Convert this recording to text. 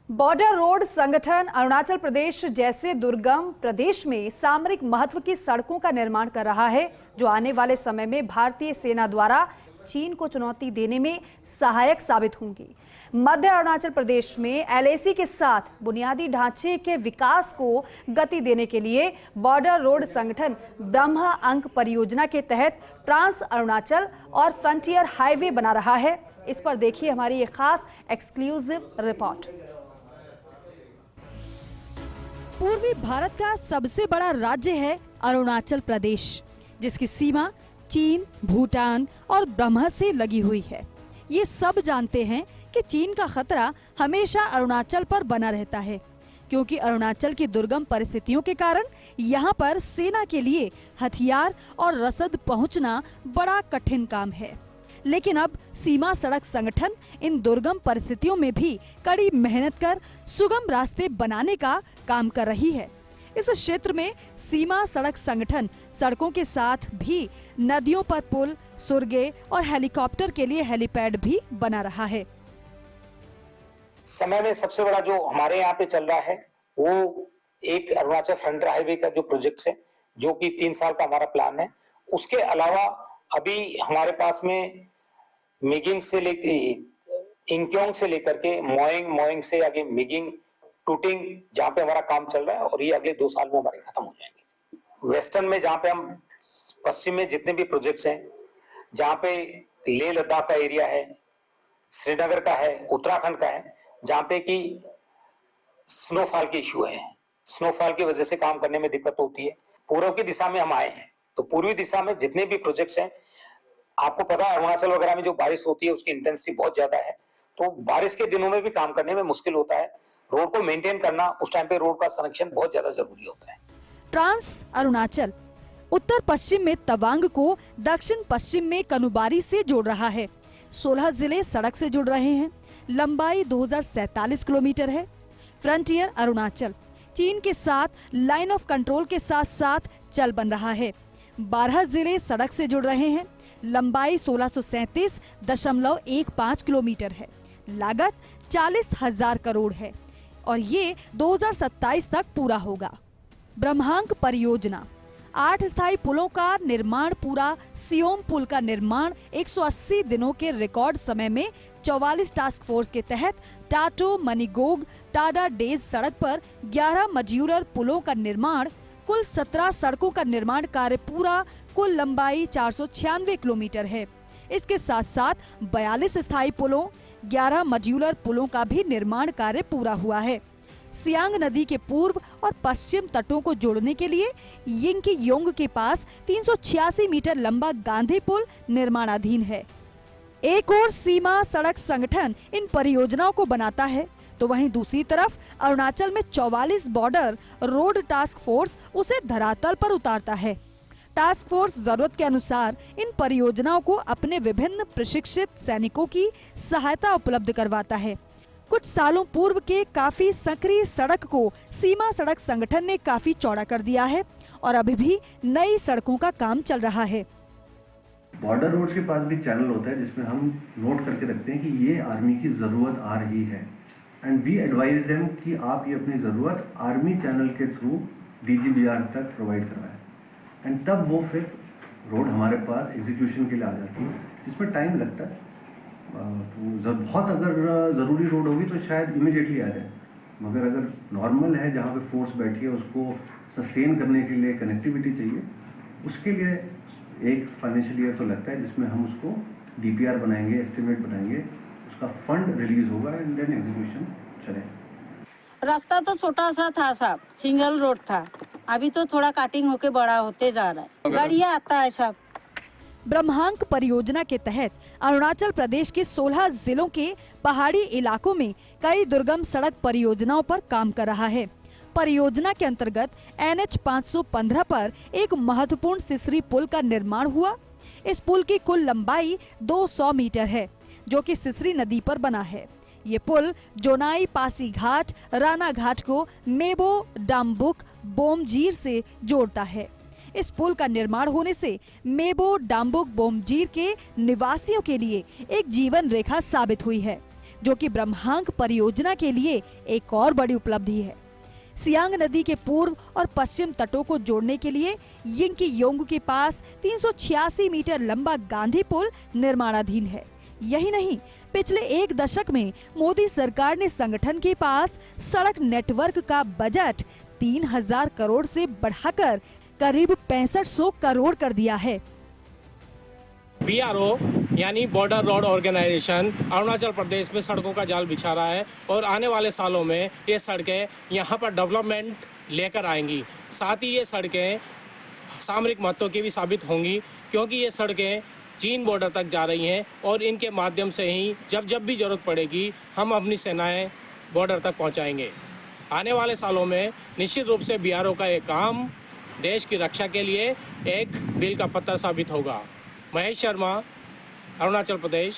Border road संगठन अरुणाचल प्रदेश जैसे दुर्गम प्रदेश में सामरिक महत्व की सड़कों का निर्माण कर रहा है, जो आने वाले समय में भारतीय सेना द्वारा चीन को चुनौती देने में सहायक साबित होंगी। मध्य अरुणाचल प्रदेश में एलएसी के साथ बुनियादी ढांचे के विकास को गति देने के लिए बॉर्डर रोड संगठन ब्रह्मा अंक परियोजना के तहत ट्रांस अरुणाचल और फ्रंटियर हाईवे बना रहा है। इस पर देखिए हमारी ये खास एक्सक्लूसिव रिपोर्ट। पूर्वी भारत का सबसे बड़ा राज्य है अरुणाचल प्रदेश, जिसकी सीमा चीन, भूटान और ब्रह्मा से लगी हुई है। ये सब जानते हैं कि चीन का खतरा हमेशा अरुणाचल पर बना रहता है, क्योंकि अरुणाचल की दुर्गम परिस्थितियों के कारण यहाँ पर सेना के लिए हथियार और रसद पहुँचना बड़ा कठिन काम है। लेकिन अब सीमा सड़क संगठन इन दुर्गम परिस्थितियों में भी कड़ी मेहनत कर सुगम रास्ते बनाने का काम कर रही है। इस क्षेत्र में सीमा सड़क संगठन सड़कों के साथ भी नदियों पर पुल, सुरंगें और हेलीकॉप्टर के लिए हेलीपैड भी बना रहा है। समय में सबसे बड़ा जो हमारे यहाँ पे चल रहा है वो एक अरुणाचल फ्रंटियर हाईवे का जो प्रोजेक्ट है, जो कि 3 साल का हमारा प्लान है। उसके अलावा अभी हमारे पास में मिगिंग से लेकर इंक्योंग से लेकर के मोइंग से आगे मिगिंग टूटिंग, जहाँ पे हमारा काम चल रहा है, और ये अगले 2 साल में हमारे खत्म हो जाएंगे। वेस्टर्न में जहाँ पे हम पश्चिम में जितने भी प्रोजेक्ट्स हैं, जहाँ पे लेह लद्दाख का एरिया है, श्रीनगर का है, उत्तराखंड का है, जहाँ पे कि स्नोफॉल के इश्यू है, स्नोफॉल की वजह से काम करने में दिक्कत होती है। पूर्व की दिशा में हम आए हैं, तो पूर्वी दिशा में जितने भी प्रोजेक्ट्स हैं, आपको पता है अरुणाचल वगैरह में जो बारिश होती है उसकी इंटेंसिटी बहुत ज्यादा है, तो बारिश के दिनों में भी काम करने में मुश्किल होता है। रोड को मेंटेन करना, उस टाइम पे रोड का संरक्षण बहुत ज्यादा जरूरी होता है। ट्रांस अरुणाचल उत्तर पश्चिम में तवांग को दक्षिण पश्चिम में कनुबारी से जोड़ रहा है। 16 जिले सड़क से जुड़ रहे हैं। लंबाई 2047 किलोमीटर है। फ्रंटियर अरुणाचल चीन के साथ लाइन ऑफ कंट्रोल के साथ साथ चल बन रहा है। 12 जिले सड़क से जुड़ रहे हैं। लंबाई 1637.15 किलोमीटर है। लागत 40,000 करोड़ है और ये 2027 तक पूरा होगा। ब्रह्मांक परियोजना 8 स्थायी पुलों का निर्माण पूरा। सियोम पुल का निर्माण 180 दिनों के रिकॉर्ड समय में 44 टास्क फोर्स के तहत टाटो मनीगोग टाडा डेज सड़क पर 11 मड्यूलर पुलों का निर्माण। कुल 17 सड़कों का निर्माण कार्य पूरा। कुल लंबाई 496 किलोमीटर है। इसके साथ साथ 42 स्थायी पुलों, 11 मड्यूलर पुलों का भी निर्माण कार्य पूरा हुआ है। सियांग नदी के पूर्व और पश्चिम तटों को जोड़ने के लिए यिंकी योंग के पास 386 मीटर लंबा गांधी पुल निर्माणाधीन है। एक और सीमा सड़क संगठन इन परियोजनाओं को बनाता है, तो वहीं दूसरी तरफ अरुणाचल में 44 बॉर्डर रोड टास्क फोर्स उसे धरातल पर उतारता है। टास्क फोर्स जरूरत के अनुसार इन परियोजनाओं को अपने विभिन्न प्रशिक्षित सैनिकों की सहायता उपलब्ध करवाता है। कुछ सालों पूर्व के काफी सक्रिय सड़क को सीमा सड़क संगठन ने काफी चौड़ा कर दिया है और अभी भी नई सड़कों का काम चल रहा है। बॉर्डर रोड के पास भी चैनल होता है जिसमें हम नोट करके रखते हैं कि ये आर्मी की जरूरत आ रही है, एंड वी एडवाइज देम कि आप ये अपनी जरूरत आर्मी चैनल के थ्रू DGBR तक प्रोवाइड करवाएं, एंड तब वो फिर रोड हमारे पास एग्जीक्यूशन के लिए आ जाती है, जिसमें टाइम लगता है। तो बहुत अगर ज़रूरी रोड होगी तो शायद इमीडिएटली आ जाए, मगर अगर नॉर्मल है जहाँ पे फोर्स बैठी है उसको सस्टेन करने के लिए कनेक्टिविटी चाहिए, उसके लिए एक फाइनेंशियल ईयर तो लगता है जिसमें हम उसको DPR बनाएंगे, एस्टिमेट बनाएंगे, उसका फंड रिलीज होगा एंड देन एग्जीक्यूशन चलेगा। रास्ता तो छोटा सा था साहब, सिंगल रोड था, अभी तो थोड़ा काटिंग होके बड़ा होते जा रहा है, गाड़ियाँ आता है साहब। ब्रह्मांक परियोजना के तहत अरुणाचल प्रदेश के 16 जिलों के पहाड़ी इलाकों में कई दुर्गम सड़क परियोजनाओं पर काम कर रहा है। परियोजना के अंतर्गत NH 515 पर एक महत्वपूर्ण सिसरी पुल का निर्माण हुआ। इस पुल की कुल लंबाई 200 मीटर है, जो कि सिसरी नदी पर बना है। ये पुल जोनाई पासी घाट राना घाट को मेबो डाम्बुक बोमजीर से जोड़ता है। इस पुल का निर्माण होने से मेबो डाम्बुक बोमजीर के निवासियों के लिए एक जीवन रेखा साबित हुई है। जो कि ब्रह्मांक परियोजना के लिए एक और बड़ी उपलब्धि है। सियांग नदी के पूर्व और पश्चिम तटों को जोड़ने के लिए यिंकी योंग के पास 386 मीटर लंबा गांधी पुल निर्माणाधीन है। यही नहीं, पिछले एक दशक में मोदी सरकार ने संगठन के पास सड़क नेटवर्क का बजट 3000 करोड़ से बढ़ाकर करीब 6500 करोड़ कर दिया है। BRO यानी border road organisation Arunachal Pradesh में सड़कों का जाल बिछा रहा है और आने वाले सालों में ये सड़कें यहाँ पर डेवलपमेंट लेकर आएंगी। साथ ही ये सड़कें सामरिक महत्व की भी साबित होंगी, क्योंकि ये सड़कें चीन बॉर्डर तक जा रही हैं और इनके माध्यम से ही जब भी ज़रूरत पड़ेगी हम अपनी सेनाएं बॉर्डर तक पहुँचाएंगे। आने वाले सालों में निश्चित रूप से BRO का ये काम देश की रक्षा के लिए एक बिल का पत्ता साबित होगा। महेश शर्मा, अरुणाचल प्रदेश।